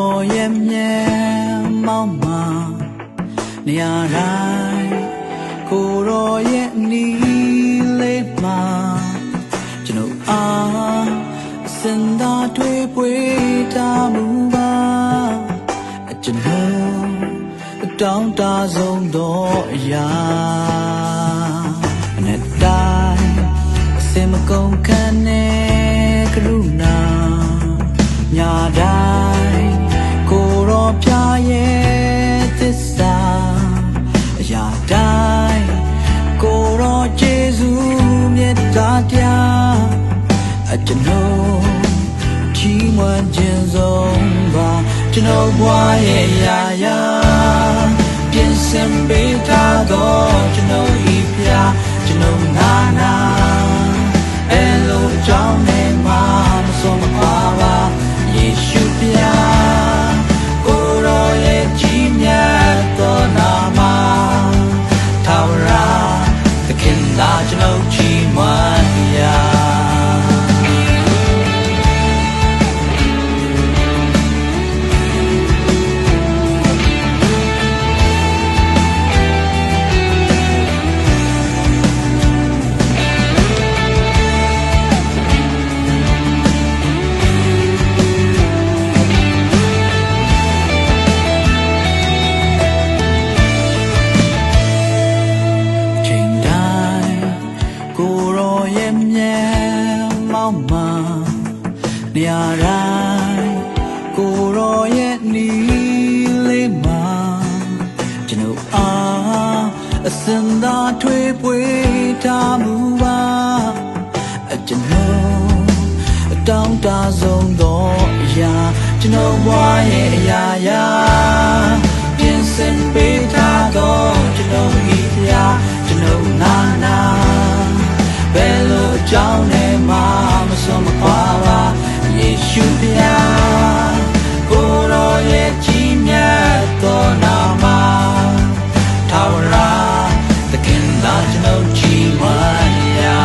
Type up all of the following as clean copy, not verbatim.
တော်ရဲ့မြဲမောင်းမှာနေရာတိုင်းကိုတော်ရဲ့နီးလေးမှာကျွန်တော်အားအစင်သာတွေ့ပွေတာမူပါကျွန်တော်တောင်းတဆုံးတော့အရာနဲ့တိုင်းအစင်မကုန်ခံနဲ့ကရုဏာညာတိုင်းကိုရောပြရဲ့သစ္စာအရာတိုင်းကိုရောယေရှုမြတ်တာတရားကျွန်တော်ချီးမွမ်းခြင်းဆုံးပါကျွန်တော်ဘွားရဲ့ရာရာပြင်ဆင်ပေးထားတော့ကျွန်တော်ဤပြကျွန်တော်နာနာအဲလိုကြောင်းနေမှာမဆုံးမပါပါယေရှုပြကိုရောရဲ့ကြီးမြတ်သောနာမထာဝရသခင်သာကျွန်တော်ချီးမွမ်းရာနေရာတိုင်းကိုရောရဲ့နီးလေးမှာကျွန်တော်အားအစင်သာထွေးပွေထားမှုပါကျွန်တော်တောင်းတဆုံးတော့အရာကျွန်တော်ဘွားရဲ့အရာရာပြင်ဆင်ပေးထားတော့ကျွန်တော်ဤတရားကျွန်တော်နာနာဘယ်လိုကြောင်းနေမှာမဆုံးမခွာပါယေရှုပြကိုရောရဲ့ကြီးမြတ်သောနာမထာဝရသခင်သာကျွန်တော်ချီးမွမ်းရာ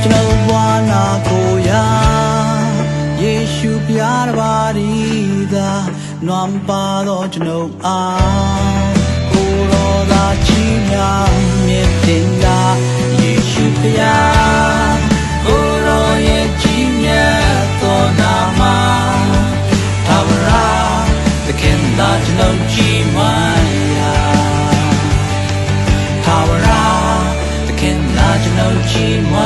ကျွန်တော်ဝါနာကိုရာယေရှုပြတပါးဒီသာနွမ်းပါတော့ကျွန်တော်အားကိုရောသာချီးမြှောက်မြတ်တင်တာယေရှုပြကိုရောရဲ့ကြီးမြတ်သောနာမထာဝရသခင်သာကျွန်တော်ချီးမွမ်းရာထာဝရသခင်သာကျွန်တော်ချီးမွမ်း